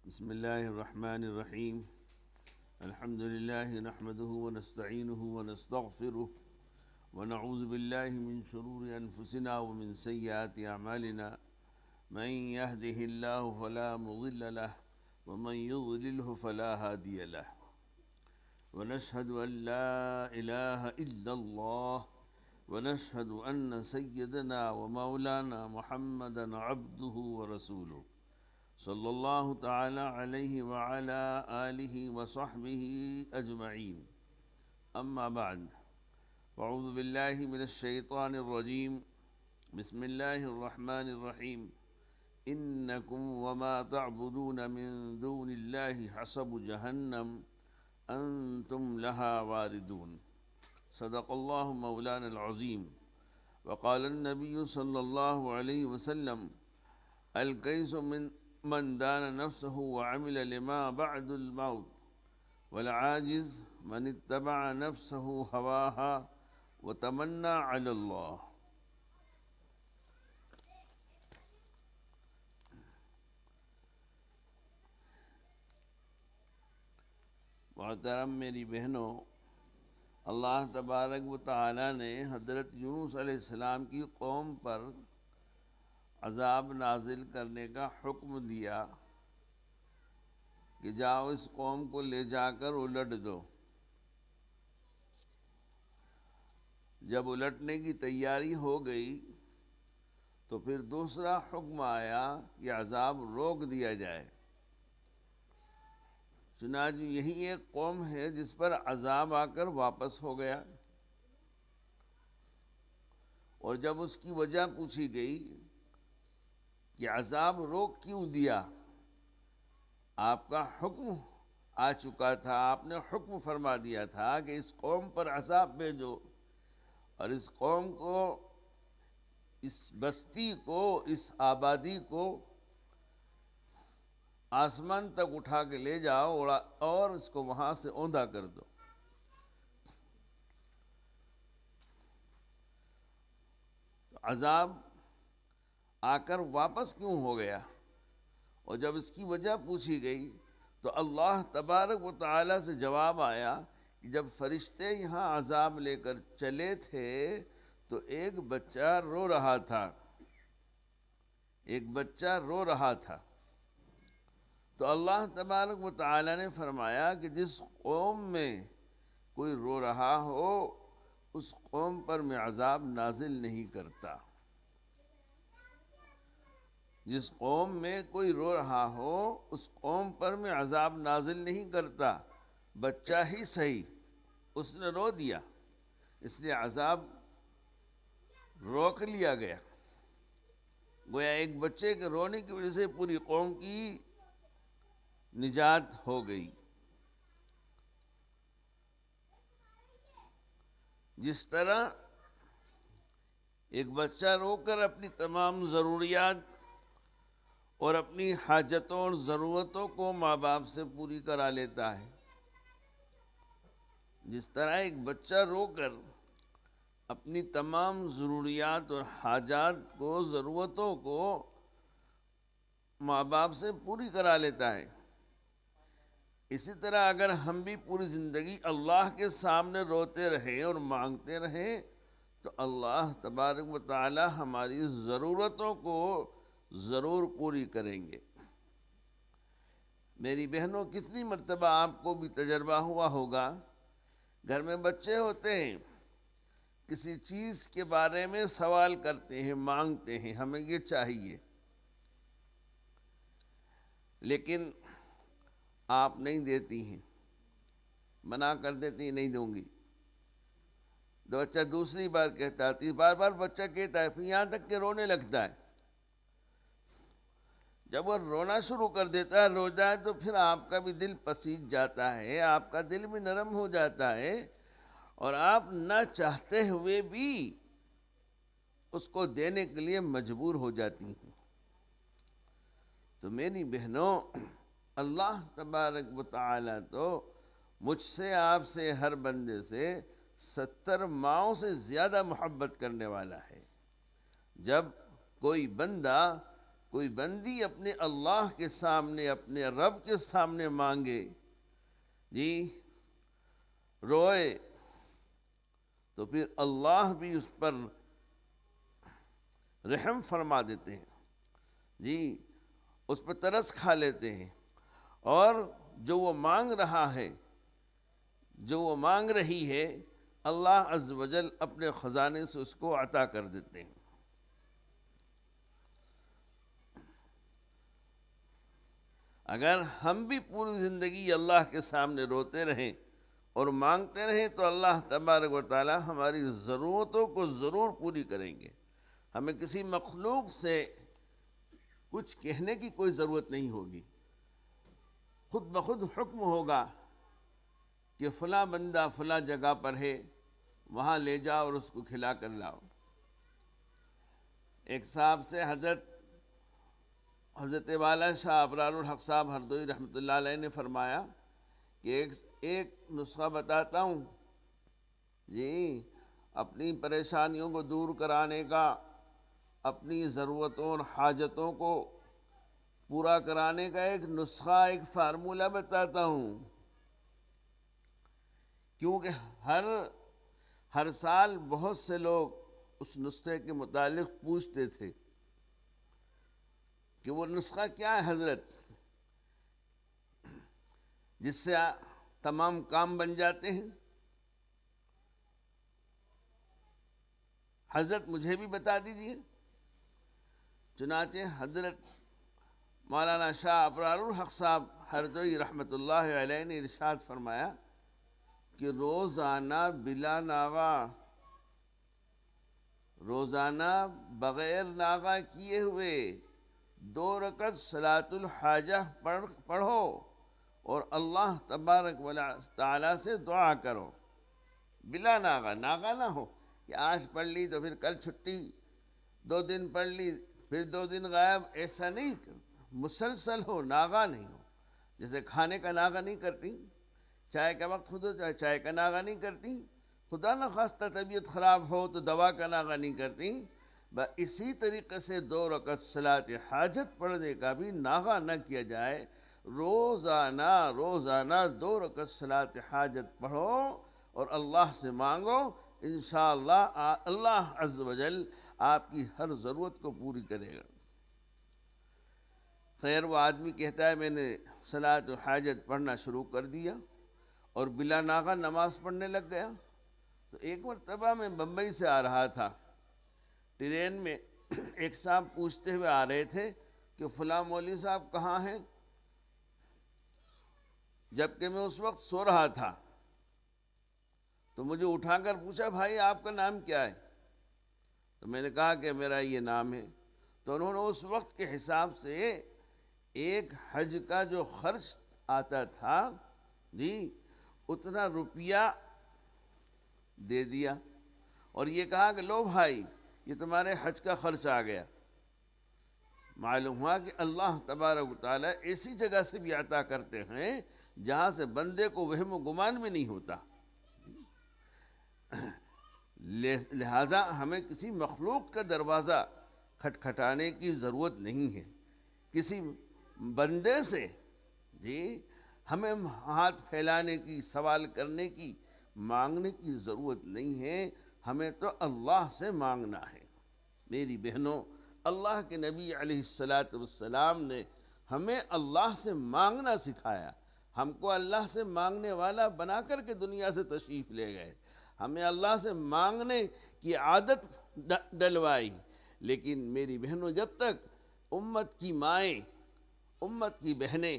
بسم الله الرحمن الرحيم. الحمد لله نحمده ونستعينه ونستغفره ونعوذ بالله من شرور أنفسنا ومن سيئات أعمالنا. من يهده الله فلا مضل له ومن يضلله فلا هادي له. ونشهد أن لا إله إلا الله ونشهد أن سيدنا ومولانا محمدا عبده ورسوله صلی اللہ تعالی علیہ وعلی آلہ وصحبہ اجمعین. اما بعد فاعوذ باللہ من الشیطان الرجیم. بسم اللہ الرحمن الرحیم. انکم وما تعبدون من دون اللہ حسب جہنم انتم لہا واردون. صدق اللہ مولانا العظیم. وقال النبی صلی اللہ علیہ وسلم الکیس من دان نفسه وعمل لما بعد الموت والعاجز من اتبع نفسه هواها وتمنى على الله. محترم میری بہنوں، اللہ تبارک و تعالی نے حضرت یونس علیہ السلام کی قوم پر عذاب نازل کرنے کا حکم دیا کہ جاؤ اس قوم کو لے جا کر الٹ دو. جب الٹنے کی تیاری ہو گئی تو پھر دوسرا حکم آیا کہ عذاب روک دیا جائے. چنانچہ یہی ایک قوم ہے جس پر عذاب آ کر واپس ہو گیا، اور جب اس کی وجہ پوچھی گئی کہ عذاب روک کیوں دیا، آپ کا حکم آ چکا تھا، آپ نے حکم فرما دیا تھا کہ اس قوم پر عذاب بھیجو، اور اس قوم کو، اس بستی کو، اس آبادی کو آسمان تک اٹھا کے لے جاؤ اور اس کو وہاں سے اوندا کر دو. تو عذاب آ کر واپس کیوں ہو گیا؟ اور جب اس کی وجہ پوچھی گئی تو اللہ تبارک و تعالی سے جواب آیا کہ جب فرشتے یہاں عذاب لے کر چلے تھے تو ایک بچہ رو رہا تھا، ایک بچہ رو رہا تھا. تو اللہ تبارک و تعالی نے فرمایا کہ جس قوم میں کوئی رو رہا ہو اس قوم پر میں عذاب نازل نہیں کرتا. جس قوم میں کوئی رو رہا ہو اس قوم پر میں عذاب نازل نہیں کرتا. بچہ ہی صحیح، اس نے رو دیا، اس لیے عذاب روک لیا گیا. گویا ایک بچے کے رونے کی وجہ سے پوری قوم کی نجات ہو گئی. جس طرح ایک بچہ رو کر اپنی تمام ضروریات اور اپنی حاجتوں اور ضرورتوں کو ماں باپ سے پوری کرا لیتا ہے، جس طرح ایک بچہ رو کر اپنی تمام ضروریات اور حاجات کو، ضرورتوں کو ماں باپ سے پوری کرا لیتا ہے، اسی طرح اگر ہم بھی پوری زندگی اللہ کے سامنے روتے رہیں اور مانگتے رہیں تو اللہ تبارک و تعالی ہماری ضرورتوں کو ضرور پوری کریں گے. میری بہنوں، کتنی مرتبہ آپ کو بھی تجربہ ہوا ہوگا، گھر میں بچے ہوتے ہیں، کسی چیز کے بارے میں سوال کرتے ہیں، مانگتے ہیں ہمیں یہ چاہیے، لیکن آپ نہیں دیتی ہیں، منع کر دیتی ہیں نہیں دوں گی. تو بچہ دوسری بار کہتا ہے، بار بار بچہ کہتا ہے، پھر یہاں تک کہ رونے لگتا ہے. جب وہ رونا شروع کر دیتا ہے، رو جائے، تو پھر آپ کا بھی دل پسیج جاتا ہے، آپ کا دل بھی نرم ہو جاتا ہے، اور آپ نہ چاہتے ہوئے بھی اس کو دینے کے لیے مجبور ہو جاتی ہیں. تو میری بہنوں، اللہ تبارک و تعالی تو مجھ سے، آپ سے، ہر بندے سے 70 ماؤں سے زیادہ محبت کرنے والا ہے. جب کوئی بندہ کوئی بندی اپنے اللہ کے سامنے، اپنے رب کے سامنے مانگے، جی روئے، تو پھر اللہ بھی اس پر رحم فرما دیتے ہیں، جی اس پہ ترس کھا لیتے ہیں، اور جو وہ مانگ رہا ہے، جو وہ مانگ رہی ہے، اللہ عز و جل اپنے خزانے سے اس کو عطا کر دیتے ہیں۔ اگر ہم بھی پوری زندگی اللہ کے سامنے روتے رہیں اور مانگتے رہیں تو اللہ تبارک و تعالی ہماری ضرورتوں کو ضرور پوری کریں گے۔ ہمیں کسی مخلوق سے کچھ کہنے کی کوئی ضرورت نہیں ہوگی، خود بخود حکم ہوگا کہ فلاں بندہ فلاں جگہ پر ہے، وہاں لے جاؤ اور اس کو کھلا کر لاؤ۔ ایک صاحب سے حضرت والا شاہ ابرار الحق صاحب ہردوئی رحمۃ اللہ علیہ نے فرمایا کہ ایک نسخہ بتاتا ہوں، جی اپنی پریشانیوں کو دور کرانے کا، اپنی ضرورتوں اور حاجتوں کو پورا کرانے کا ایک نسخہ، ایک فارمولہ بتاتا ہوں، کیونکہ ہر سال بہت سے لوگ اس نسخے کے متعلق پوچھتے تھے کہ وہ نسخہ کیا ہے حضرت، جس سے تمام کام بن جاتے ہیں؟ حضرت مجھے بھی بتا دیجئے۔ چنانچہ حضرت مولانا شاہ ابرار الحق صاحب ہردوئی رحمۃ اللہ علیہ نے ارشاد فرمایا کہ روزانہ بلا ناغہ، روزانہ بغیر ناغہ کیے ہوئے 2 رکعت صلاۃ الحاجہ پڑھو اور اللہ تبارک و تعالی سے دعا کرو، بلا ناغہ، ناغہ نہ ہو کہ آج پڑھ لی تو پھر کل چھٹی، 2 دن پڑھ لی پھر 2 دن غائب، ایسا نہیں، مسلسل ہو، ناغہ نہیں ہو۔ جیسے کھانے کا ناغہ نہیں کرتی، چائے کا وقت خود ہو چائے کا ناغہ نہیں کرتی، خدا نخواستہ طبیعت خراب ہو تو دوا کا ناغہ نہیں کرتی، اسی طریقے سے 2 رکعت صلاۃ حاجت پڑھنے کا بھی ناغہ نہ کیا جائے۔ روزانہ 2 رکعت صلاۃ حاجت پڑھو اور اللہ سے مانگو، انشاءاللہ اللہ عز و جل آپ کی ہر ضرورت کو پوری کرے گا۔ خیر، وہ آدمی کہتا ہے میں نے صلاۃ حاجت پڑھنا شروع کر دیا اور بلا ناغہ نماز پڑھنے لگ گیا۔ تو ایک مرتبہ میں بمبئی سے آ رہا تھا، ٹرین میں ایک صاحب پوچھتے ہوئے آ رہے تھے کہ فلاں مولوی صاحب کہاں ہیں، جبکہ میں اس وقت سو رہا تھا۔ تو مجھے اٹھا کر پوچھا بھائی آپ کا نام کیا ہے؟ تو میں نے کہا کہ میرا یہ نام ہے۔ تو انہوں نے اس وقت کے حساب سے ایک حج کا جو خرچ آتا تھا، جی اتنا روپیہ دے دیا اور یہ کہا کہ لو بھائی یہ تمہارے حج کا خرچ آ گیا۔ معلوم ہوا کہ اللہ تبارک و تعالیٰ ایسی جگہ سے بھی عطا کرتے ہیں جہاں سے بندے کو وہم و گمان بھی نہیں ہوتا۔ لہذا ہمیں کسی مخلوق کا دروازہ کھٹکھٹانے کی ضرورت نہیں ہے، کسی بندے سے جی ہمیں ہاتھ پھیلانے کی، سوال کرنے کی، مانگنے کی ضرورت نہیں ہے، ہمیں تو اللہ سے مانگنا ہے۔ میری بہنوں، اللہ کے نبی علیہ السلام نے ہمیں اللہ سے مانگنا سکھایا، ہم کو اللہ سے مانگنے والا بنا کر کے دنیا سے تشریف لے گئے، ہمیں اللہ سے مانگنے کی عادت ڈلوائی۔ لیکن میری بہنوں، جب تک امت کی مائیں، امت کی بہنیں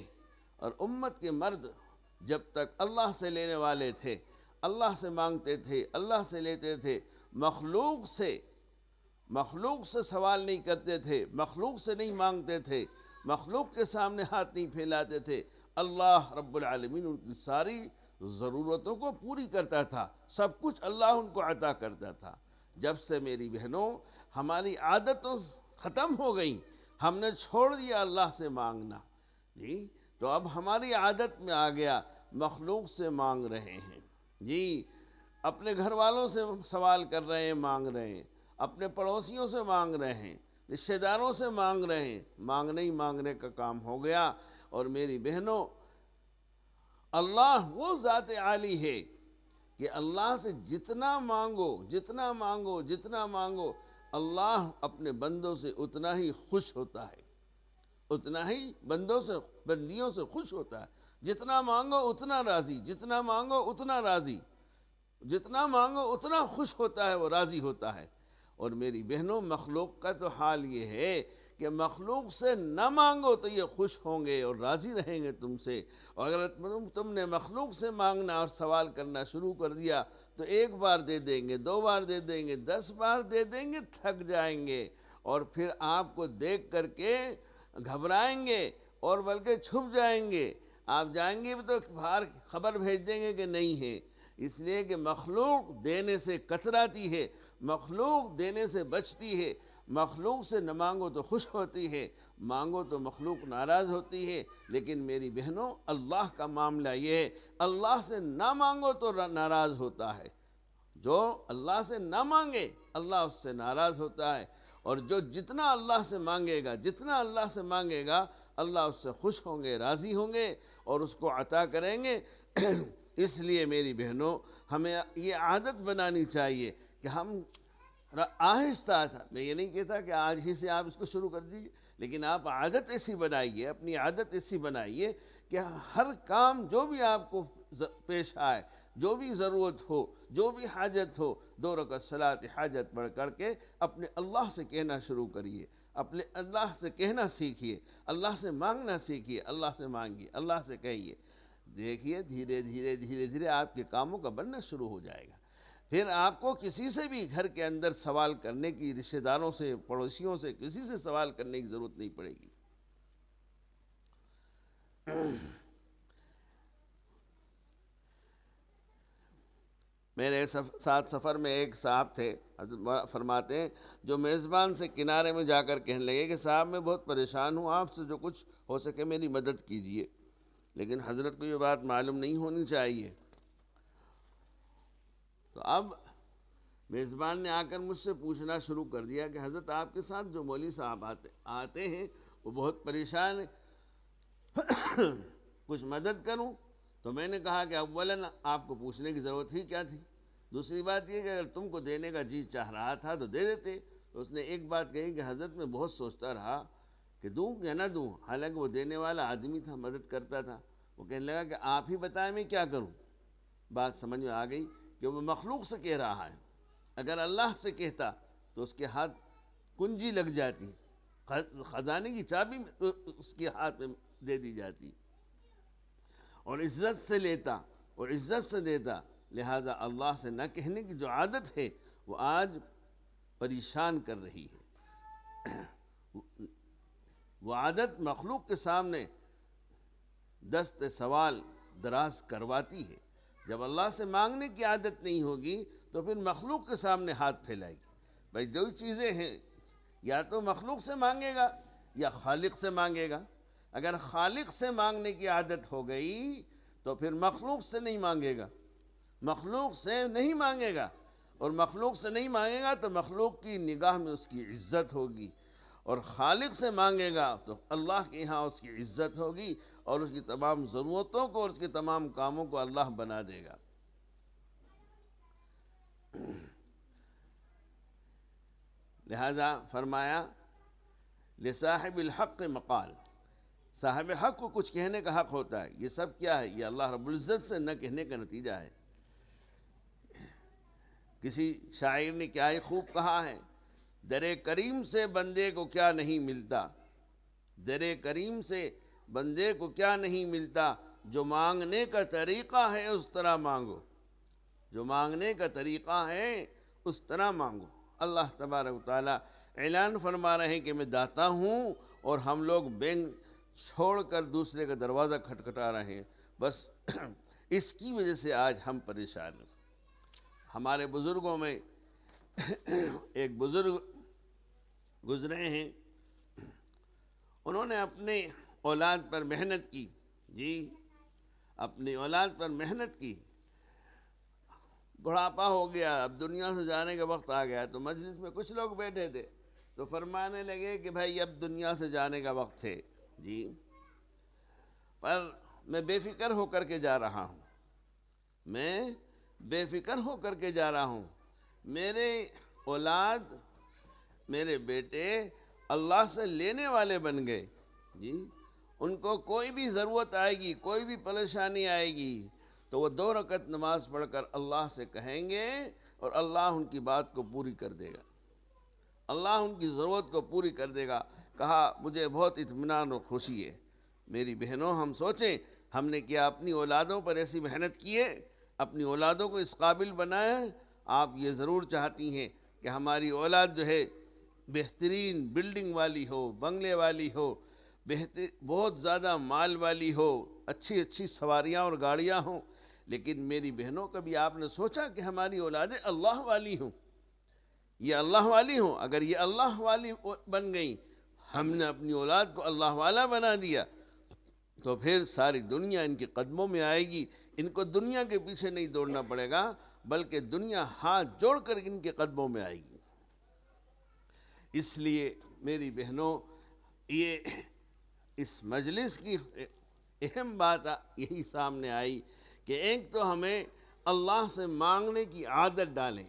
اور امت کے مرد جب تک اللہ سے لینے والے تھے، اللہ سے مانگتے تھے، اللہ سے لیتے تھے، مخلوق سے سوال نہیں کرتے تھے، مخلوق سے نہیں مانگتے تھے، مخلوق کے سامنے ہاتھ نہیں پھیلاتے تھے، اللہ رب العالمین ان کی ساری ضرورتوں کو پوری کرتا تھا، سب کچھ اللہ ان کو عطا کرتا تھا۔ جب سے میری بہنوں ہماری عادتوں ختم ہو گئیں، ہم نے چھوڑ دیا اللہ سے مانگنا، جی تو اب ہماری عادت میں آ گیا مخلوق سے مانگ رہے ہیں، جی اپنے گھر والوں سے سوال کر رہے ہیں، مانگ رہے ہیں، اپنے پڑوسیوں سے مانگ رہے ہیں، رشتہ داروں سے مانگ رہے ہیں، مانگنے ہی مانگنے کا کام ہو گیا۔ اور میری بہنوں، اللہ وہ ذات عالی ہے کہ اللہ سے جتنا مانگو جتنا مانگو جتنا مانگو، اللہ اپنے بندوں سے اتنا ہی خوش ہوتا ہے، اتنا ہی بندیوں سے خوش ہوتا ہے۔ جتنا مانگو اتنا راضی، جتنا مانگو اتنا راضی، جتنا مانگو اتنا خوش ہوتا ہے، وہ راضی ہوتا ہے۔ اور میری بہنوں، مخلوق کا تو حال یہ ہے کہ مخلوق سے نہ مانگو تو یہ خوش ہوں گے اور راضی رہیں گے تم سے، اور اگر تم نے مخلوق سے مانگنا اور سوال کرنا شروع کر دیا تو ایک بار دے دیں گے، 2 بار دے دیں گے، 10 بار دے دیں گے، تھک جائیں گے، اور پھر آپ کو دیکھ کر کے گھبرائیں گے اور بلکہ چھپ جائیں گے۔ آپ جائیں گے بھی تو باہر خبر بھیج دیں گے کہ نہیں ہے، اس لیے کہ مخلوق دینے سے کتراتی ہے، مخلوق دینے سے بچتی ہے، مخلوق سے نہ مانگو تو خوش ہوتی ہے، مانگو تو مخلوق ناراض ہوتی ہے۔ لیکن میری بہنوں، اللہ کا معاملہ یہ ہے، اللہ سے نہ مانگو تو ناراض ہوتا ہے۔ جو اللہ سے نہ مانگے اللہ اس سے ناراض ہوتا ہے، اور جو جتنا اللہ سے مانگے گا، جتنا اللہ سے مانگے گا، اللہ اس سے خوش ہوں گے، راضی ہوں گے اور اس کو عطا کریں گے۔ اس لیے میری بہنوں، ہمیں یہ عادت بنانی چاہیے کہ ہم آہستہ تھا، میں یہ نہیں کہتا کہ آج ہی سے آپ اس کو شروع کر دیجئے، لیکن آپ عادت ایسی بنائیے، اپنی عادت ایسی بنائیے کہ ہر کام جو بھی آپ کو پیش آئے، جو بھی ضرورت ہو، جو بھی حاجت ہو، 2 رکعت صلاۃ حاجت پڑھ کر کے اپنے اللہ سے کہنا شروع کریے، اپنے اللہ سے کہنا سیکھیے، اللہ سے مانگنا سیکھیے، اللہ سے مانگیے، اللہ سے کہیے۔ دیکھیے دھیرے دھیرے دھیرے دھیرے آپ کے کاموں کا بننا شروع ہو جائے گا۔ پھر آپ کو کسی سے بھی گھر کے اندر سوال کرنے کی، رشتہ داروں سے، پڑوسیوں سے، کسی سے سوال کرنے کی ضرورت نہیں پڑے گی۔ میرے ساتھ سفر میں ایک صاحب تھے، حضرت فرماتے ہیں، جو میزبان سے کنارے میں جا کر کہنے لگے کہ صاحب میں بہت پریشان ہوں، آپ سے جو کچھ ہو سکے میری مدد کیجیے، لیکن حضرت کو یہ بات معلوم نہیں ہونی چاہیے۔ تو اب میزبان نے آ کر مجھ سے پوچھنا شروع کر دیا کہ حضرت آپ کے ساتھ جو مولوی صاحب آتے ہیں وہ بہت پریشان ہیں، کچھ مدد کروں؟ تو میں نے کہا کہ اولاً آپ کو پوچھنے کی ضرورت ہی کیا تھی، دوسری بات یہ کہ اگر تم کو دینے کا جی چاہ رہا تھا تو دے دیتے۔ تو اس نے ایک بات کہی کہ حضرت میں بہت سوچتا رہا کہ دوں یا نہ دوں، حالانکہ وہ دینے والا آدمی تھا، مدد کرتا تھا۔ وہ کہنے لگا کہ آپ ہی بتائیں میں کیا کروں۔ بات سمجھ میں آ گئی کہ وہ مخلوق سے کہہ رہا ہے، اگر اللہ سے کہتا تو اس کے ہاتھ کنجی لگ جاتی، خزانے کی چابی اس کے ہاتھ میں دے دی جاتی، اور عزت سے لیتا اور عزت سے دیتا۔ لہذا اللہ سے نہ کہنے کی جو عادت ہے وہ آج پریشان کر رہی ہے۔ وہ عادت مخلوق کے سامنے دست سوال دراز کرواتی ہے۔ جب اللہ سے مانگنے کی عادت نہیں ہوگی تو پھر مخلوق کے سامنے ہاتھ پھیلائے گی۔ بھائی دو چیزیں ہیں، یا تو مخلوق سے مانگے گا یا خالق سے مانگے گا۔ اگر خالق سے مانگنے کی عادت ہو گئی تو پھر مخلوق سے نہیں مانگے گا، مخلوق سے نہیں مانگے گا، اور مخلوق سے نہیں مانگے گا تو مخلوق کی نگاہ میں اس کی عزت ہوگی، اور خالق سے مانگے گا تو اللہ کے ہاں اس کی عزت ہوگی، اور اس کی تمام ضرورتوں کو اور اس کے تمام کاموں کو اللہ بنا دے گا۔ لہذا فرمایا لصاحب الحق مقال، صاحب حق کو کچھ کہنے کا حق ہوتا ہے۔ یہ سب کیا ہے؟ یہ اللہ رب العزت سے نہ کہنے کا نتیجہ ہے۔ کسی شاعر نے کیا ہی خوب کہا ہے، در کریم سے بندے کو کیا نہیں ملتا، در کریم سے بندے کو کیا نہیں ملتا، جو مانگنے کا طریقہ ہے اس طرح مانگو، جو مانگنے کا طریقہ ہے اس طرح مانگو۔ اللہ تبارک و تعالیٰ اعلان فرما رہے ہیں کہ میں داتا ہوں، اور ہم لوگ بینک چھوڑ کر دوسرے کا دروازہ کھٹکھٹا رہے ہیں۔ بس اس کی وجہ سے آج ہم پریشان ہیں۔ ہمارے بزرگوں میں ایک بزرگ گزرے ہیں، انہوں نے اپنے اولاد پر محنت کی، جی اپنی اولاد پر محنت کی، بڑھاپا ہو گیا، اب دنیا سے جانے کا وقت آ گیا، تو مجلس میں کچھ لوگ بیٹھے تھے، تو فرمانے لگے کہ بھائی اب دنیا سے جانے کا وقت ہے جی، پر میں بے فکر ہو کر کے جا رہا ہوں، میں بے فکر ہو کر کے جا رہا ہوں، میرے اولاد، میرے بیٹے اللہ سے لینے والے بن گئے جی، ان کو کوئی بھی ضرورت آئے گی، کوئی بھی پریشانی آئے گی تو وہ 2 رکعت نماز پڑھ کر اللہ سے کہیں گے اور اللہ ان کی بات کو پوری کر دے گا، اللہ ان کی ضرورت کو پوری کر دے گا۔ کہا مجھے بہت اطمینان اور خوشی ہے۔ میری بہنوں، ہم سوچیں ہم نے کیا اپنی اولادوں پر ایسی محنت کی ہے، اپنی اولادوں کو اس قابل بنایا ہے؟ آپ یہ ضرور چاہتی ہیں کہ ہماری اولاد جو ہے بہترین بلڈنگ والی ہو، بنگلے والی ہو، بہت زیادہ مال والی ہو، اچھی اچھی سواریاں اور گاڑیاں ہوں، لیکن میری بہنوں کبھی آپ نے سوچا کہ ہماری اولادیں اللہ والی ہوں، یہ اللہ والی ہوں؟ اگر یہ اللہ والی بن گئیں، ہم نے اپنی اولاد کو اللہ والا بنا دیا، تو پھر ساری دنیا ان کے قدموں میں آئے گی، ان کو دنیا کے پیچھے نہیں دوڑنا پڑے گا، بلکہ دنیا ہاتھ جوڑ کر ان کے قدموں میں آئے گی۔ اس لیے میری بہنوں، یہ اس مجلس کی اہم بات یہی سامنے آئی کہ ایک تو ہمیں اللہ سے مانگنے کی عادت ڈالیں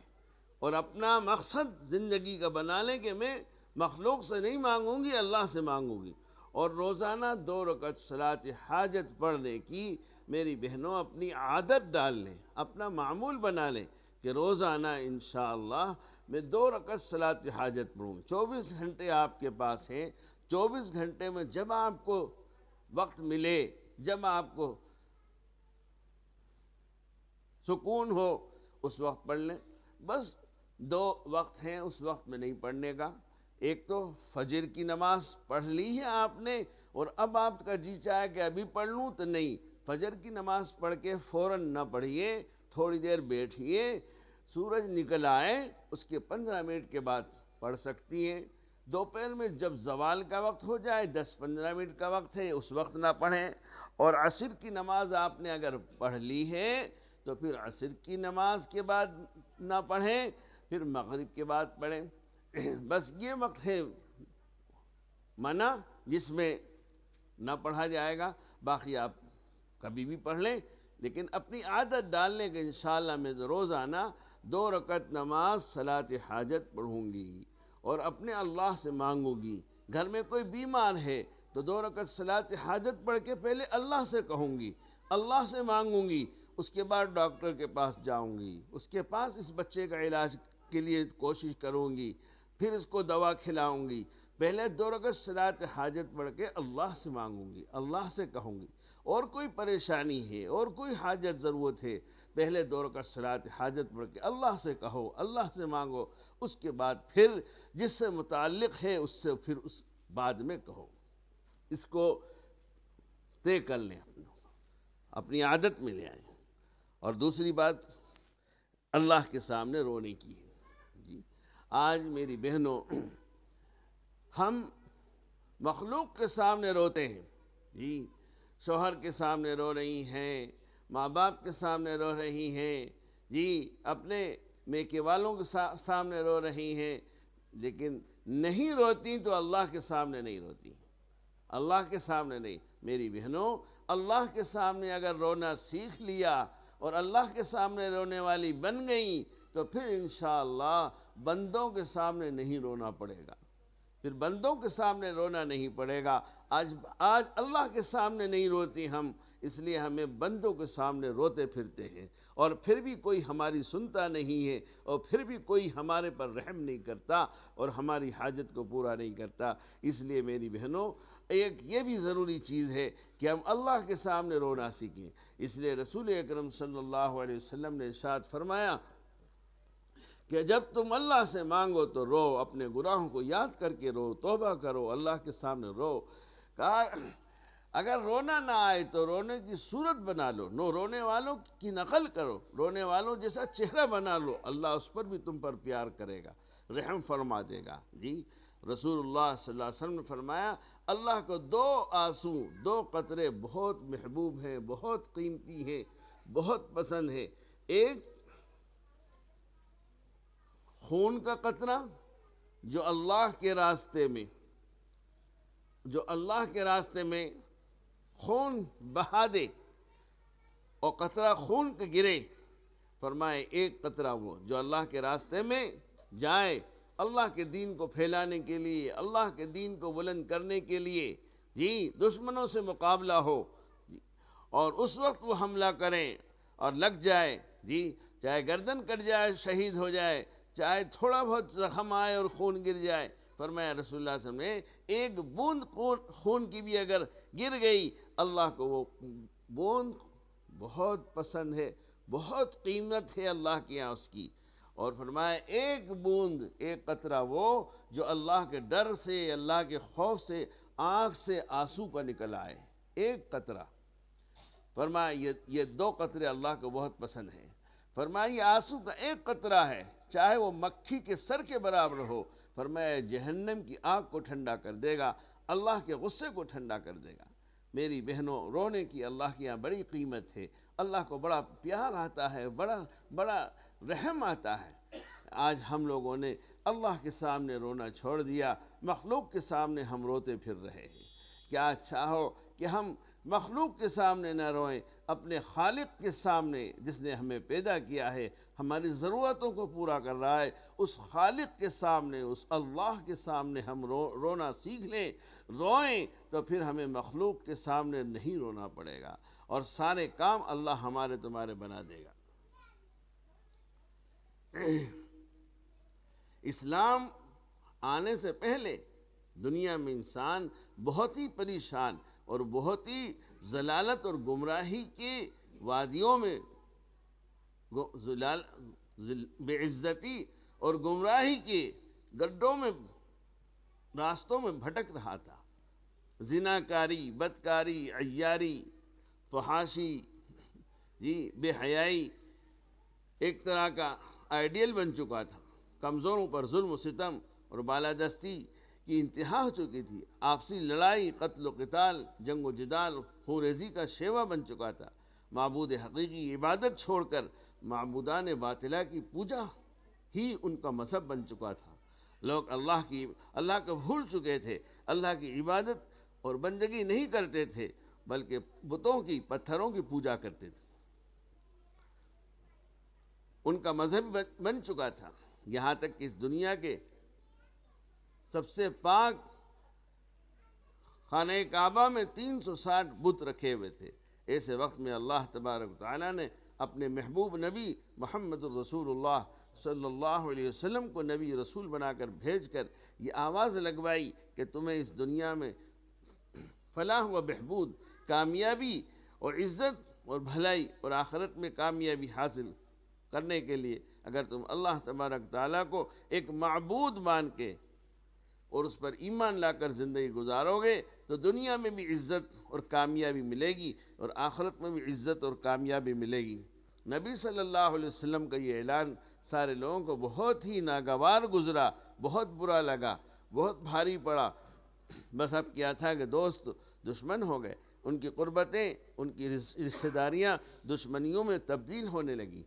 اور اپنا مقصد زندگی کا بنا لیں کہ میں مخلوق سے نہیں مانگوں گی، اللہ سے مانگوں گی، اور روزانہ 2 رکعت صلاۃ حاجت پڑھنے کی میری بہنوں اپنی عادت ڈال لیں، اپنا معمول بنا لیں کہ روزانہ انشاءاللہ میں 2 رکعت صلاۃ حاجت پڑھوں۔ 24 گھنٹے آپ کے پاس ہیں، 24 گھنٹے میں جب آپ کو وقت ملے، جب آپ کو سکون ہو، اس وقت پڑھ لیں۔ بس 2 وقت ہیں اس وقت میں نہیں پڑھنے کا، ایک تو فجر کی نماز پڑھ لی ہے آپ نے اور اب آپ کا جی چاہے کہ ابھی پڑھ لوں، تو نہیں، فجر کی نماز پڑھ کے فوراً نہ پڑھیے، تھوڑی دیر بیٹھیے، سورج نکل آئے اس کے 15 منٹ کے بعد پڑھ سکتی ہیں۔ دوپہر میں جب زوال کا وقت ہو جائے، 10-15 منٹ کا وقت ہے، اس وقت نہ پڑھیں، اور عصر کی نماز آپ نے اگر پڑھ لی ہے تو پھر عصر کی نماز کے بعد نہ پڑھیں، پھر مغرب کے بعد پڑھیں۔ بس یہ وقت ہے منع جس میں نہ پڑھا جائے گا، باقی آپ کبھی بھی پڑھ لیں، لیکن اپنی عادت ڈالنے کہ انشاءاللہ میں روزانہ 2 رکعت نماز صلاۃ حاجت پڑھوں گی اور اپنے اللہ سے مانگوں گی۔ گھر میں کوئی بیمار ہے تو 2 رکعت صلاۃ حاجت پڑھ کے پہلے اللہ سے کہوں گی، اللہ سے مانگوں گی، اس کے بعد ڈاکٹر کے پاس جاؤں گی، اس کے پاس اس بچے کا علاج کے لیے کوشش کروں گی، پھر اس کو دوا کھلاؤں گی۔ پہلے 2 رکعت صلاۃ حاجت پڑھ کے اللہ سے مانگوں گی، اللہ سے کہوں گی، اور کوئی پریشانی ہے اور کوئی حاجت ضرورت ہے، پہلے 2 رکعت صلاۃ حاجت پڑھ کے اللہ سے کہو، اللہ سے مانگو، اس کے بعد پھر جس سے متعلق ہے اس سے پھر اس بعد میں کہو۔ اس کو طے کر لیں، اپنی عادت میں لے آئیں۔ اور دوسری بات اللہ کے سامنے رونے کی ہے جی۔ آج میری بہنوں، ہم مخلوق کے سامنے روتے ہیں جی، شوہر کے سامنے رو رہی ہیں، ماں باپ کے سامنے رو رہی ہیں جی، اپنے میکے والوں کے سامنے رو رہی ہیں، لیکن نہیں روتی تو اللہ کے سامنے نہیں روتی، اللہ کے سامنے نہیں۔ میری بہنوں، اللہ کے سامنے اگر رونا سیکھ لیا اور اللہ کے سامنے رونے والی بن گئیں تو پھر انشاءاللہ بندوں کے سامنے نہیں رونا پڑے گا، پھر بندوں کے سامنے رونا نہیں پڑے گا۔ آج اللہ کے سامنے نہیں روتی ہم، اس لیے ہمیں بندوں کے سامنے روتے پھرتے ہیں، اور پھر بھی کوئی ہماری سنتا نہیں ہے، اور پھر بھی کوئی ہمارے پر رحم نہیں کرتا اور ہماری حاجت کو پورا نہیں کرتا۔ اس لیے میری بہنوں، ایک یہ بھی ضروری چیز ہے کہ ہم اللہ کے سامنے رونا سیکھیں۔ اس لیے رسول اکرم صلی اللہ علیہ وسلم نے ارشاد فرمایا کہ جب تم اللہ سے مانگو تو رو، اپنے گناہوں کو یاد کر کے رو، توبہ کرو، اللہ کے سامنے رو۔ کہا اگر رونا نہ آئے تو رونے کی صورت بنا لو، رونے والوں کی نقل کرو، رونے والوں جیسا چہرہ بنا لو، اللہ اس پر بھی تم پر پیار کرے گا، رحم فرما دے گا جی۔ رسول اللہ صلی اللہ علیہ وسلم نے فرمایا اللہ کو 2 آنسو، 2 قطرے بہت محبوب ہیں، بہت قیمتی ہیں، بہت پسند ہیں۔ ایک خون کا قطرہ جو اللہ کے راستے میں خون بہا دے اور قطرہ خون کا گرے، فرمائے ایک قطرہ وہ جو اللہ کے راستے میں جائے، اللہ کے دین کو پھیلانے کے لیے، اللہ کے دین کو بلند کرنے کے لیے، دشمنوں سے مقابلہ ہو، اور اس وقت وہ حملہ کریں اور لگ جائے، چاہے گردن کٹ جائے، شہید ہو جائے، چاہے تھوڑا بہت زخم آئے اور خون گر جائے، فرمایا رسول اللہ صلی اللہ علیہ وسلم نے ایک بوند خون کی بھی اگر گر گئی، اللہ کو وہ بوند بہت پسند ہے، بہت قیمت ہے اللہ کے یہاں اس کی، اور فرمایا ایک بوند، ایک قطرہ وہ جو اللہ کے ڈر سے، اللہ کے خوف سے آنکھ سے آنسو کا نکل آئے، ایک قطرہ۔ فرمایا یہ دو قطرے اللہ کو بہت پسند ہیں۔ فرمایا یہ آنسو کا ایک قطرہ ہے، چاہے وہ مکھی کے سر کے برابر ہو، فرمایا جہنم کی آگ کو ٹھنڈا کر دے گا، اللہ کے غصے کو ٹھنڈا کر دے گا۔ میری بہنوں، رونے کی اللہ کے یہاں بڑی قیمت ہے، اللہ کو بڑا پیار آتا ہے، بڑا رحم آتا ہے۔ آج ہم لوگوں نے اللہ کے سامنے رونا چھوڑ دیا، مخلوق کے سامنے ہم روتے پھر رہے ہیں۔ کیا اچھا ہو کہ ہم مخلوق کے سامنے نہ روئیں، اپنے خالق کے سامنے، جس نے ہمیں پیدا کیا ہے، ہماری ضرورتوں کو پورا کر رہا ہے، اس خالق کے سامنے، اس اللہ کے سامنے ہم رونا سیکھ لیں، روئیں تو پھر ہمیں مخلوق کے سامنے نہیں رونا پڑے گا، اور سارے کام اللہ ہمارے تمہارے بنا دے گا۔ اسلام آنے سے پہلے دنیا میں انسان بہت ہی پریشان اور بہت ہی ضلالت اور گمراہی کے وادیوں میں، بے عزتی اور گمراہی کے گڈھوں میں، راستوں میں بھٹک رہا تھا۔ زناکاری، بدکاری، عیاری، فحاشی، بے حیائی ایک طرح کا آئیڈیل بن چکا تھا۔ کمزوروں پر ظلم و ستم اور بالادستی کی انتہا ہو چکی تھی۔ آپسی لڑائی، قتل و قتال، جنگ و جدال، خون ریزی کا شیوا بن چکا تھا۔ معبود حقیقی عبادت چھوڑ کر معبودان باطلہ کی پوجا ہی ان کا مذہب بن چکا تھا۔ لوگ اللہ کو بھول چکے تھے، اللہ کی عبادت اور بندگی نہیں کرتے تھے، بلکہ بتوں کی، پتھروں کی پوجا کرتے تھے۔ ان کا مذہب بن چکا تھا، یہاں تک کہ اس دنیا کے سب سے پاک خانہ کعبہ میں 360 بت رکھے ہوئے تھے۔ ایسے وقت میں اللہ تبارک و تعالیٰ نے اپنے محبوب نبی محمد الرسول اللہ صلی اللہ علیہ وسلم کو نبی رسول بنا کر بھیج کر یہ آواز لگوائی کہ تمہیں اس دنیا میں فلاح و بہبود، کامیابی اور عزت اور بھلائی اور آخرت میں کامیابی حاصل کرنے کے لیے اگر تم اللہ تبارک تعالیٰ کو ایک معبود مان کے اور اس پر ایمان لا کر زندگی گزارو گے تو دنیا میں بھی عزت اور کامیابی ملے گی اور آخرت میں بھی عزت اور کامیابی ملے گی۔ نبی صلی اللہ علیہ وسلم کا یہ اعلان سارے لوگوں کو بہت ہی ناگوار گزرا، بہت برا لگا، بہت بھاری پڑا۔ بس اب کیا تھا کہ دوست دشمن ہو گئے، ان کی قربتیں، ان کی رشتہ داریاں دشمنیوں میں تبدیل ہونے لگیں۔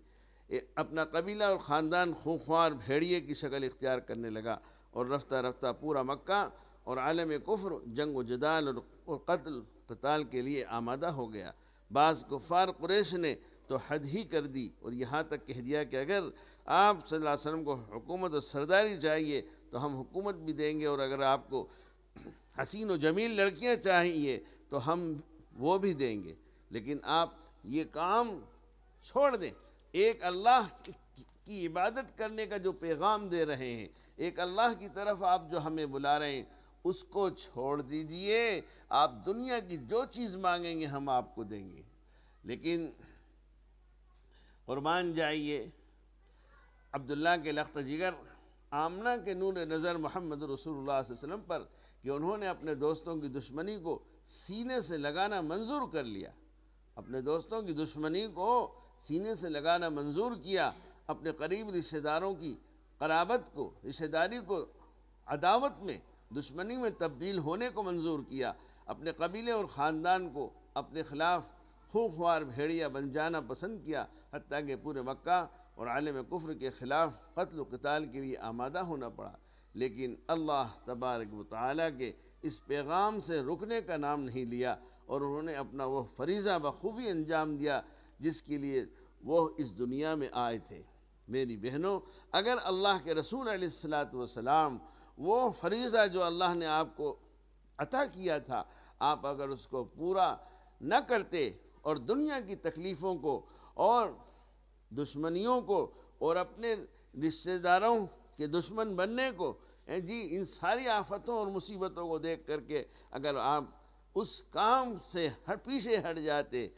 اپنا قبیلہ اور خاندان خونخوار بھیڑیے کی شکل اختیار کرنے لگا، اور رفتہ رفتہ پورا مکہ اور عالم کفر جنگ و جدال اور قتل قتال کے لیے آمادہ ہو گیا۔ بعض کفار قریش نے تو حد ہی کر دی، اور یہاں تک کہہ دیا کہ اگر آپ صلی اللہ علیہ وسلم کو حکومت اور سرداری چاہیے تو ہم حکومت بھی دیں گے، اور اگر آپ کو حسین و جمیل لڑکیاں چاہیے تو ہم وہ بھی دیں گے، لیکن آپ یہ کام چھوڑ دیں۔ ایک اللہ کی عبادت کرنے کا جو پیغام دے رہے ہیں، ایک اللہ کی طرف آپ جو ہمیں بلا رہے ہیں، اس کو چھوڑ دیجئے، آپ دنیا کی جو چیز مانگیں گے ہم آپ کو دیں گے۔ لیکن قربان جائیے عبداللہ کے لخت جگر، آمنہ کے نور نظر محمد رسول اللہ صلی اللہ علیہ وسلم پر کہ انہوں نے اپنے دوستوں کی دشمنی کو سینے سے لگانا منظور کر لیا، اپنے دوستوں کی دشمنی کو سینے سے لگانا منظور کیا، اپنے قریب رشتہ داروں کی قرابت کو، رشتہ داری کو عداوت میں، دشمنی میں تبدیل ہونے کو منظور کیا، اپنے قبیلے اور خاندان کو اپنے خلاف خونخوار بھیڑیا بن جانا پسند کیا، حتیٰ کہ پورے مکہ اور عالم کفر کے خلاف قتل و قتال کے لیے آمادہ ہونا پڑا۔ لیکن اللہ تبارک و تعالیٰ کے اس پیغام سے رکنے کا نام نہیں لیا، اور انہوں نے اپنا وہ فریضہ بخوبی انجام دیا جس کے لیے وہ اس دنیا میں آئے تھے۔ میری بہنوں، اگر اللہ کے رسول علیہ الصلاۃ والسلام وہ فریضہ جو اللہ نے آپ کو عطا کیا تھا، آپ اگر اس کو پورا نہ کرتے اور دنیا کی تکلیفوں کو اور دشمنیوں کو اور اپنے رشتہ داروں کے دشمن بننے کو، جی ان ساری آفتوں اور مصیبتوں کو دیکھ کر کے اگر آپ اس کام سے پیچھے ہٹ جاتے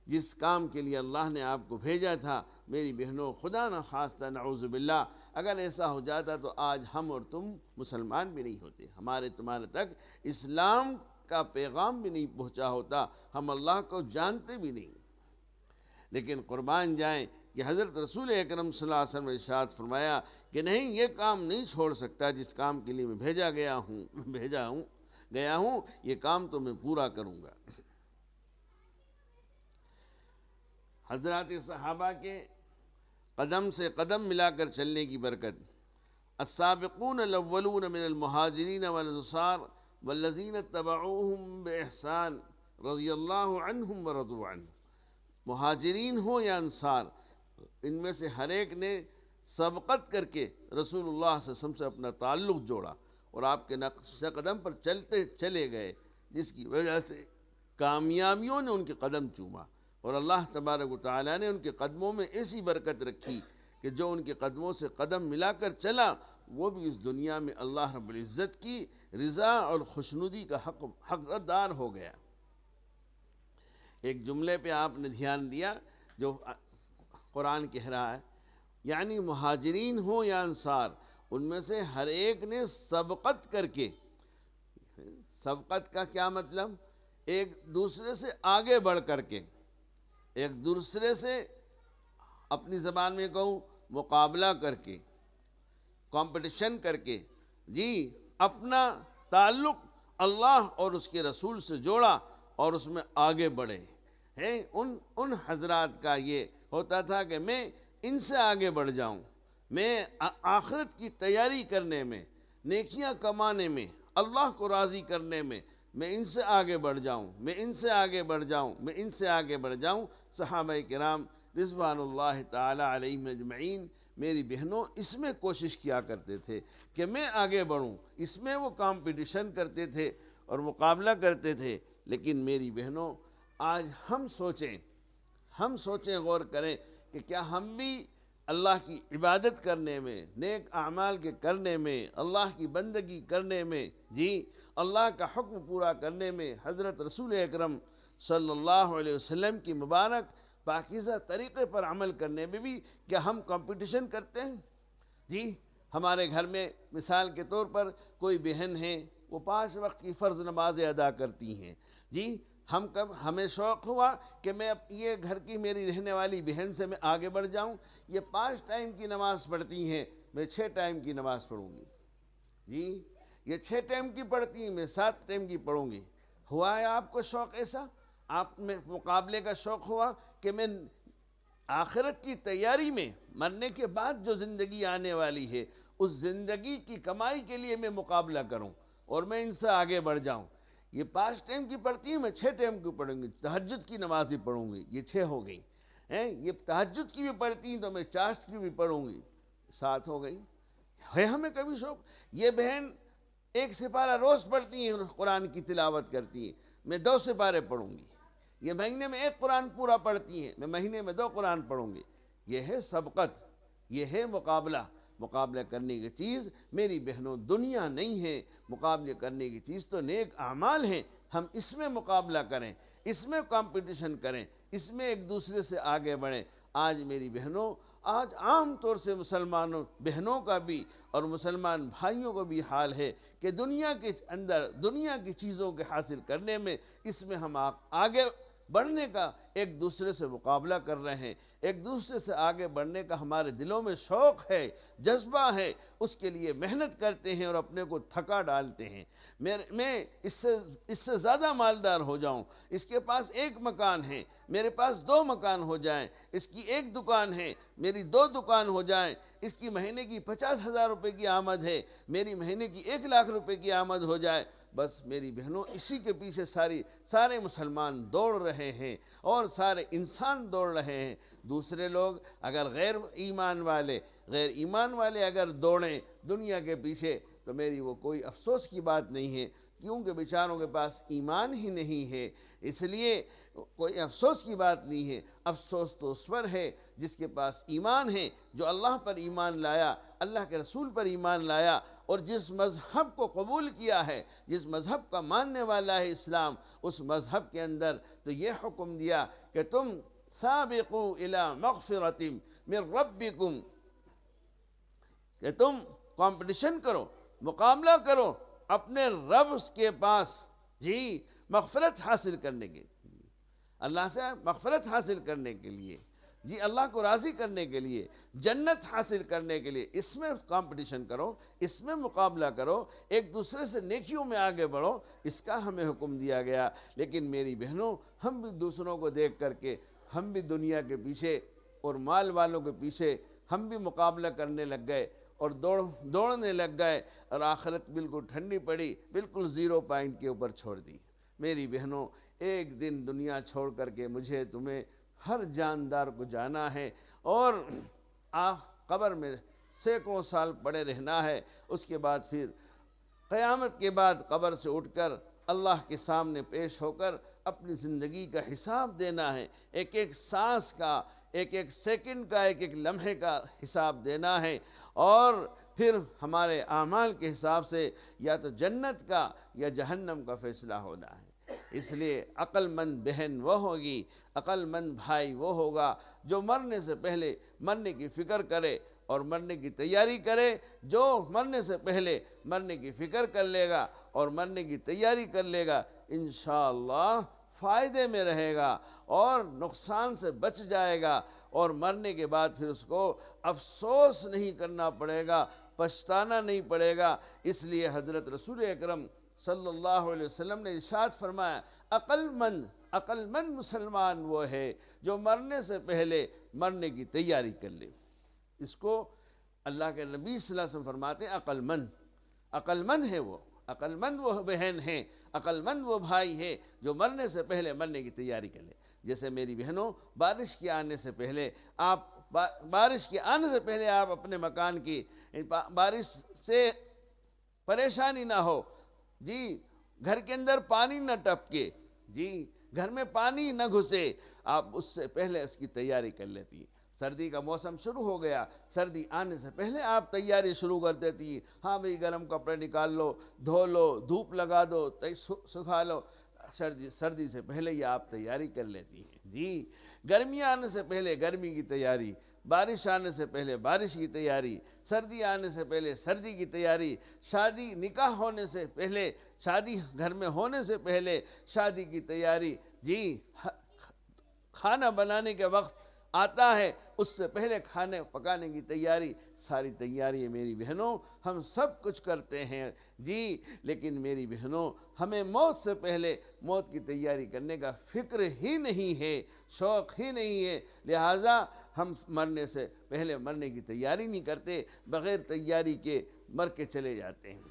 جس کام کے لیے اللہ نے آپ کو بھیجا تھا، میری بہنوں خدا نہ خواستہ نعوذ باللہ اگر ایسا ہو جاتا تو آج ہم اور تم مسلمان بھی نہیں ہوتے، ہمارے تمہارے تک اسلام کا پیغام بھی نہیں پہنچا ہوتا، ہم اللہ کو جانتے بھی نہیں۔ لیکن قربان جائیں کہ حضرت رسول اکرم صلی اللہ علیہ وسلم نے ارشاد فرمایا کہ نہیں، یہ کام نہیں چھوڑ سکتا جس کام کے لیے میں بھیجا گیا ہوں، یہ کام تو میں پورا کروں گا۔ حضرات صحابہ کے قدم سے قدم ملا کر چلنے کی برکت، السابقون الاولون من المہاجرین والانصار والذین اتبعوہم باحسان رضی اللہ عنہم ورضوا عنہ، مہاجرین ہوں یا انصار، ان میں سے ہر ایک نے سبقت کر کے رسول اللہ صلی اللہ علیہ وسلم سے اپنا تعلق جوڑا اور آپ کے نقش قدم پر چلتے چلے گئے، جس کی وجہ سے کامیابیوں نے ان کے قدم چوما، اور اللہ تبارک و تعالیٰ نے ان کے قدموں میں ایسی برکت رکھی کہ جو ان کے قدموں سے قدم ملا کر چلا وہ بھی اس دنیا میں اللہ رب العزت کی رضا اور خوشنودی کا حقدار ہو گیا۔ ایک جملے پہ آپ نے دھیان دیا جو قرآن کہہ رہا ہے، یعنی مہاجرین ہوں یا انصار، ان میں سے ہر ایک نے سبقت کر کے، سبقت کا کیا مطلب؟ ایک دوسرے سے آگے بڑھ کر کے، ایک دوسرے سے اپنی زبان میں کہوں مقابلہ کر کے، کمپٹیشن کر کے، جی اپنا تعلق اللہ اور اس کے رسول سے جوڑا اور اس میں آگے بڑھے ہیں۔ ان حضرات کا یہ ہوتا تھا کہ میں ان سے آگے بڑھ جاؤں، میں آخرت کی تیاری کرنے میں، نیکیاں کمانے میں، اللہ کو راضی کرنے میں ان سے آگے بڑھ جاؤں، میں ان سے آگے بڑھ جاؤں، میں ان سے آگے بڑھ جاؤں۔ صحابہ کرام رضوان اللہ تعالی علیہم اجمعین میری بہنوں اس میں کوشش کیا کرتے تھے کہ میں آگے بڑھوں، اس میں وہ کمپٹیشن کرتے تھے اور مقابلہ کرتے تھے۔ لیکن میری بہنوں آج ہم سوچیں غور کریں کہ کیا ہم بھی اللہ کی عبادت کرنے میں، نیک اعمال کے کرنے میں، اللہ کی بندگی کرنے میں، جی اللہ کا حکم پورا کرنے میں، حضرت رسول اکرم صلی اللہ علیہ وسلم کی مبارک پاکیزہ طریقے پر عمل کرنے میں بھی کیا ہم کمپٹیشن کرتے ہیں؟ جی ہمارے گھر میں مثال کے طور پر کوئی بہن ہے، وہ 5 وقت کی فرض نمازیں ادا کرتی ہیں، جی ہمیں شوق ہوا کہ میں اب یہ گھر کی میری رہنے والی بہن سے میں آگے بڑھ جاؤں، یہ 5 ٹائم کی نماز پڑھتی ہیں، میں 6 ٹائم کی نماز پڑھوں گی، جی یہ 6 ٹائم کی پڑھتی ہیں، میں 7 ٹائم کی پڑھوں گی۔ ہوا ہے آپ کو شوق ایسا؟ آپ میں مقابلے کا شوق ہوا کہ میں آخرت کی تیاری میں، مرنے کے بعد جو زندگی آنے والی ہے اس زندگی کی کمائی کے لیے میں مقابلہ کروں اور میں ان سے آگے بڑھ جاؤں؟ یہ 5 ٹائم کی پڑھتی ہیں، میں 6 ٹائم کی پڑھوں گی، تہجد کی نماز بھی پڑھوں گی، یہ 6 ہو گئی ہیں۔ یہ تہجد کی بھی پڑھتی ہیں تو میں چاشت کی بھی پڑھوں گی، 7 ہو گئی۔ ہے ہمیں کبھی شوق؟ یہ بہن 1 سپارہ روز پڑھتی ہیں، قرآن کی تلاوت کرتی ہیں، میں 2 سپارے پڑھوں گی۔ یہ مہینے میں 1 قرآن پورا پڑھتی ہیں، میں مہینے میں 2 قرآن پڑھوں گی۔ یہ ہے سبقت، یہ ہے مقابلہ کرنے کی چیز میری بہنوں دنیا نہیں ہے، مقابلے کرنے کی چیز تو نیک اعمال ہیں۔ ہم اس میں مقابلہ کریں، اس میں کمپٹیشن کریں، اس میں ایک دوسرے سے آگے بڑھیں۔ آج میری بہنوں، آج عام طور سے مسلمانوں بہنوں کا بھی اور مسلمان بھائیوں کا بھی حال ہے کہ دنیا کے اندر دنیا کی چیزوں کے حاصل کرنے میں، اس میں ہم بڑھنے کا، ایک دوسرے سے مقابلہ کر رہے ہیں، ایک دوسرے سے آگے بڑھنے کا ہمارے دلوں میں شوق ہے، جذبہ ہے، اس کے لیے محنت کرتے ہیں اور اپنے کو تھکا ڈالتے ہیں۔ میں اس سے زیادہ مالدار ہو جاؤں، اس کے پاس ایک مکان ہے، میرے پاس 2 مکان ہو جائیں، اس کی ایک دکان ہے، میری 2 دکان ہو جائیں، اس کی مہینے کی 50,000 روپے کی آمد ہے، میری مہینے کی 1,00,000 روپے کی آمد ہو جائے۔ بس میری بہنوں، اسی کے پیچھے سارے مسلمان دوڑ رہے ہیں اور سارے انسان دوڑ رہے ہیں۔ دوسرے لوگ اگر غیر ایمان والے اگر دوڑیں دنیا کے پیچھے تو میری وہ کوئی افسوس کی بات نہیں ہے، کیونکہ بیچاروں کے پاس ایمان ہی نہیں ہے، اس لیے کوئی افسوس کی بات نہیں ہے۔ افسوس تو اس پر ہے جس کے پاس ایمان ہے، جو اللہ پر ایمان لایا، اللہ کے رسول پر ایمان لایا، اور جس مذہب کو قبول کیا ہے، جس مذہب کا ماننے والا ہے اسلام، اس مذہب کے اندر تو یہ حکم دیا کہ تم سابقوا الی مغفرۃ من ربکم، کہ تم کمپٹیشن کرو، مقابلہ کرو اپنے رب کے پاس، جی، مغفرت حاصل کرنے کے، اللہ سے مغفرت حاصل کرنے کے لیے، جی، اللہ کو راضی کرنے کے لیے، جنت حاصل کرنے کے لیے، اس میں کمپٹیشن کرو، اس میں مقابلہ کرو، ایک دوسرے سے نیکیوں میں آگے بڑھو، اس کا ہمیں حکم دیا گیا۔ لیکن میری بہنوں، ہم بھی دوسروں کو دیکھ کر کے، ہم بھی دنیا کے پیچھے اور مال والوں کے پیچھے ہم بھی مقابلہ کرنے لگ گئے اور دوڑنے لگ گئے، اور آخرت بالکل ٹھنڈی پڑی، بالکل 0 پوائنٹ کے اوپر چھوڑ دی۔ میری بہنوں، ایک دن دنیا چھوڑ کر کے مجھے تمہیں ہر جاندار کو جانا ہے، اور قبر میں سینکڑوں سال پڑے رہنا ہے۔ اس کے بعد پھر قیامت کے بعد قبر سے اٹھ کر اللہ کے سامنے پیش ہو کر اپنی زندگی کا حساب دینا ہے، ایک ایک سانس کا، ایک ایک سیکنڈ کا، ایک ایک لمحے کا حساب دینا ہے، اور پھر ہمارے اعمال کے حساب سے یا تو جنت کا یا جہنم کا فیصلہ ہونا ہے۔ اس لیے عقل مند بہن وہ ہوگی، عقل مند بھائی وہ ہوگا جو مرنے سے پہلے مرنے کی فکر کرے اور مرنے کی تیاری کرے۔ جو مرنے سے پہلے مرنے کی فکر کر لے گا اور مرنے کی تیاری کر لے گا، انشاءاللہ فائدے میں رہے گا اور نقصان سے بچ جائے گا، اور مرنے کے بعد پھر اس کو افسوس نہیں کرنا پڑے گا، پچھتانا نہیں پڑے گا۔ اس لیے حضرت رسول اکرم صلی اللہ علیہ وسلم نے ارشاد فرمایا، عقل مند مسلمان وہ ہے جو مرنے سے پہلے مرنے کی تیاری کر لے۔ اس کو اللہ کے نبی صلی اللہ علیہ وسلم فرماتے ہیں عقل مند ہے وہ، عقل مند وہ بہن ہے، عقل مند وہ بھائی ہے جو مرنے سے پہلے مرنے کی تیاری کر لے۔ جیسے میری بہنوں، بارش کے آنے سے پہلے آپ اپنے مکان کی بارش سے پریشانی نہ ہو، جی، گھر کے اندر پانی نہ ٹپکے، جی، گھر میں پانی نہ گھسے، آپ اس سے پہلے اس کی تیاری کر لیتی ہیں۔ سردی کا موسم شروع ہو گیا، سردی آنے سے پہلے آپ تیاری شروع کر دیتی ہیں، ہاں بھئی گرم کپڑے نکال لو، دھو لو، دھوپ لگا دو، سکھا لو، سردی سے پہلے ہی آپ تیاری کر لیتی ہیں۔ جی، گرمی آنے سے پہلے گرمی کی تیاری، بارش آنے سے پہلے بارش کی تیاری، سردی آنے سے پہلے سردی کی تیاری، شادی نکاح ہونے سے پہلے، شادی گھر میں ہونے سے پہلے شادی کی تیاری، جی، کھانا بنانے کے وقت آتا ہے اس سے پہلے کھانے پکانے کی تیاری، ساری تیاری میری بہنوں ہم سب کچھ کرتے ہیں، جی، لیکن میری بہنوں ہمیں موت سے پہلے موت کی تیاری کرنے کا فکر ہی نہیں ہے، شوق ہی نہیں ہے، لہٰذا ہم مرنے سے پہلے مرنے کی تیاری نہیں کرتے، بغیر تیاری کے مر کے چلے جاتے ہیں۔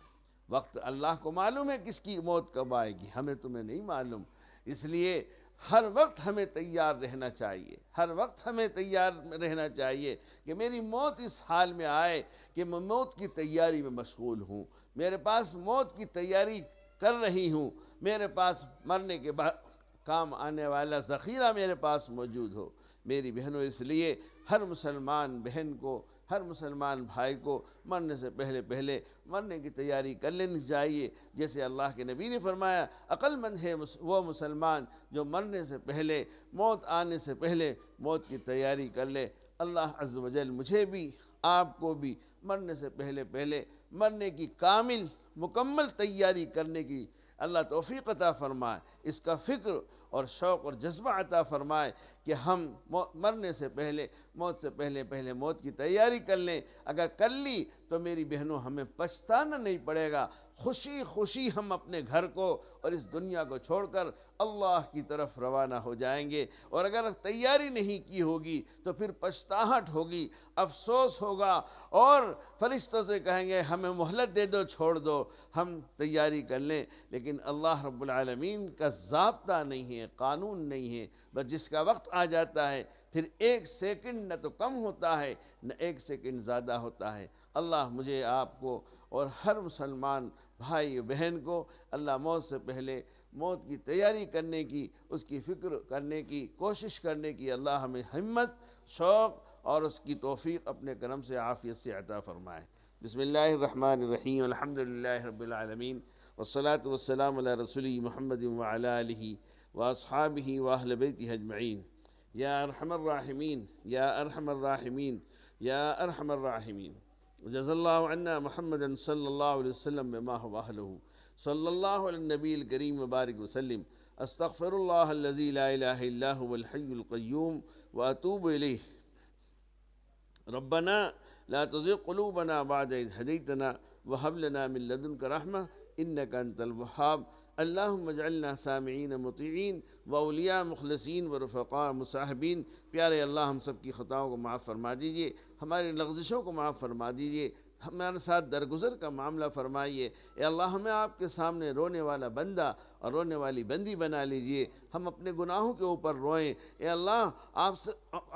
وقت اللہ کو معلوم ہے کس کی موت کب آئے گی، ہمیں تمہیں نہیں معلوم، اس لیے ہر وقت ہمیں تیار رہنا چاہیے، ہر وقت ہمیں تیار رہنا چاہیے کہ میری موت اس حال میں آئے کہ میں موت کی تیاری میں مشغول ہوں، میرے پاس موت کی تیاری کر رہی ہوں، میرے پاس مرنے کے بعد کام آنے والا ذخیرہ میرے پاس موجود ہو۔ میری بہنوں، اس لیے ہر مسلمان بہن کو، ہر مسلمان بھائی کو مرنے سے پہلے مرنے کی تیاری کر لینی چاہیے۔ جیسے اللہ کے نبی نے فرمایا، عقل مند ہے وہ مسلمان جو مرنے سے پہلے، موت آنے سے پہلے موت کی تیاری کر لے۔ اللہ عز و جل مجھے بھی آپ کو بھی مرنے سے پہلے مرنے کی مکمل تیاری کرنے کی اللہ توفیق عطا فرمائے، اس کا فکر اور شوق اور جذبہ عطا فرمائے کہ ہم مرنے سے پہلے، موت سے پہلے موت کی تیاری کر لیں۔ اگر کر لی تو میری بہنوں ہمیں پچھتانا نہیں پڑے گا، خوشی خوشی ہم اپنے گھر کو اور اس دنیا کو چھوڑ کر اللہ کی طرف روانہ ہو جائیں گے۔ اور اگر تیاری نہیں کی ہوگی تو پھر پچھتاہٹ ہوگی، افسوس ہوگا، اور فرشتوں سے کہیں گے ہمیں مہلت دے دو، چھوڑ دو، ہم تیاری کر لیں۔ لیکن اللہ رب العالمین کا ضابطہ نہیں ہے، قانون نہیں ہے، بس جس کا وقت آ جاتا ہے پھر ایک سیکنڈ نہ تو کم ہوتا ہے نہ ایک سیکنڈ زیادہ ہوتا ہے۔ اللہ مجھے، آپ کو اور ہر مسلمان بھائی بہن کو اللہ موت سے پہلے موت کی تیاری کرنے کی، اس کی فکر کرنے کی، کوشش کرنے کی اللہ ہمیں ہمت، شوق اور اس کی توفیق اپنے کرم سے، عافیت سے عطا فرمائے۔ بسم اللہ الرحمن الرحیم، الحمدللہ رب العالمین، والصلاة والسلام علی رسول محمد وعلی آلہ واصحابہ واہل بیتہ اجمعین۔ یا ارحم الراحمین، یا ارحم الراحمین، یا ارحم الراحمین، جزا اللہ عنا محمد صلی اللہ علیہ وسلم بما هو اہلہ، صلی اللہ علی النبی الکریم وبارک وسلم۔ استغفر اللہ الذی لا الہ الا هو الحی القیوم واتوب الیہ۔ ربنا لا تزغ قلوبنا بعد اذ ہدیتنا وہب لنا من لدنک رحمہ انک انت الوہاب۔ اللہم اجعلنا سامعین مطیعین واولیاء مخلصین ورفقاء مصاحبین۔ پیارے اللہ، ہم سب کی خطاؤں کو معاف فرما دیجئے، ہماری لغزشوں کو معاف فرما دیجئے، ہمارے ساتھ درگزر کا معاملہ فرمائیے۔ اے اللہ، ہمیں آپ کے سامنے رونے والا بندہ اور رونے والی بندی بنا لیجئے۔ ہم اپنے گناہوں کے اوپر روئیں، اے اللہ،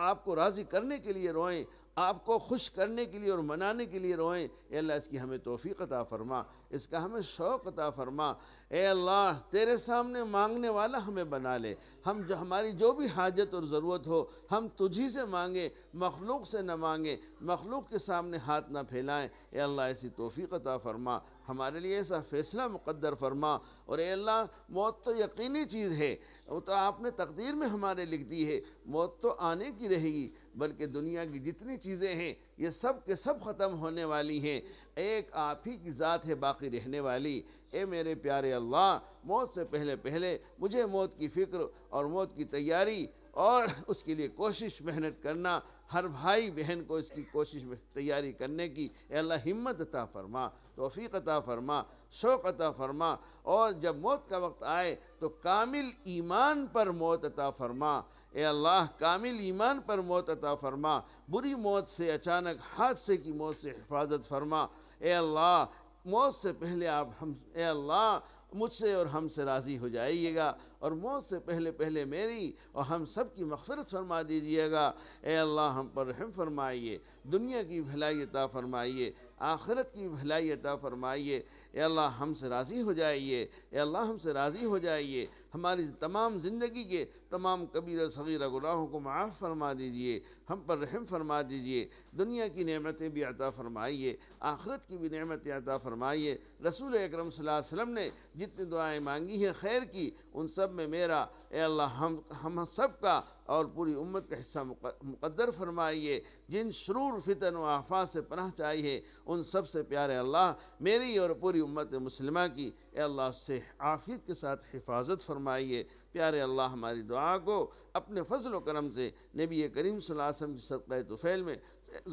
آپ کو راضی کرنے کے لیے روئیں، آپ کو خوش کرنے کے لیے اور منانے کے لیے روئیں۔ اے اللہ، اس کی ہمیں توفیق عطا فرما، اس کا ہمیں شوق عطا فرما۔ اے اللہ، تیرے سامنے مانگنے والا ہمیں بنا لے، ہماری جو بھی حاجت اور ضرورت ہو ہم تجھی سے مانگیں، مخلوق سے نہ مانگیں، مخلوق کے سامنے ہاتھ نہ پھیلائیں۔ اے اللہ، ایسی توفیق عطا فرما، ہمارے لیے ایسا فیصلہ مقدر فرما۔ اور اے اللہ، موت تو یقینی چیز ہے، وہ تو آپ نے تقدیر میں ہمارے لکھ دی ہے، موت تو آنے کی رہے گی، بلکہ دنیا کی جتنی چیزیں ہیں یہ سب کے سب ختم ہونے والی ہیں، ایک آپ ہی کی ذات ہے باقی رہنے والی۔ اے میرے پیارے اللہ، موت سے پہلے مجھے موت کی فکر اور موت کی تیاری اور اس کے لیے کوشش، محنت کرنا، ہر بھائی بہن کو اس کی کوشش میں تیاری کرنے کی اے اللہ ہمت عطا فرما، توفیق عطا فرما، شوق عطا فرما، اور جب موت کا وقت آئے تو کامل ایمان پر موت عطا فرما۔ اے اللہ، کامل ایمان پر موت عطا فرما، بری موت سے، اچانک حادثے کی موت سے حفاظت فرما۔ اے اللہ، موت سے پہلے اے اللہ مجھ سے اور ہم سے راضی ہو جائیے گا، اور موت سے پہلے میری اور ہم سب کی مغفرت فرما دیجیے گا۔ اے اللہ، ہم پر رحم فرمائیے، دنیا کی بھلائی عطا فرمائیے، آخرت کی بھلائی عطا فرمائیے۔ اے اللہ، ہم سے راضی ہو جائیے، اے اللہ ہم سے راضی ہو جائیے، ہماری تمام زندگی کے تمام کبیرہ صغیرہ گناہوں کو معاف فرما دیجئے، ہم پر رحم فرما دیجئے، دنیا کی نعمتیں بھی عطا فرمائیے، آخرت کی بھی نعمتیں عطا فرمائیے۔ رسول اکرم صلی اللہ علیہ وسلم نے جتنی دعائیں مانگی ہیں خیر کی، ان سب میں میرا اے اللہ ہم سب کا اور پوری امت کا حصہ مقدر فرمائیے۔ جن شرور، فتن و آفات سے پناہ چاہیے ان سب سے پیارے اللہ میری اور پوری امت مسلمہ کی اے اللہ اس سے عافیت کے ساتھ حفاظت فرمائیے۔ پیارے اللہ، ہماری دعا کو اپنے فضل و کرم سے نبی کریم صلی اللہ علیہ وسلم کی صدقہ طفیل میں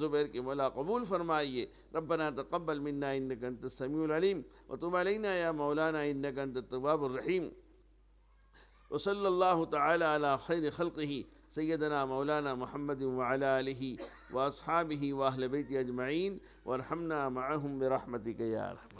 زبیر کے مولا قبول فرمائیے۔ ربنا تقبل منا انک انت السمیع العلیم وتب علینا یا مولانا انک انت التواب الرحیم۔ وصلی اللہ تعالی علی خیر خلقہ سیدنا مولانا محمد وعلی آلہ واصحابہ واہل بیتہ اجمعین وارحمنا معہم برحمتک یا ارحم۔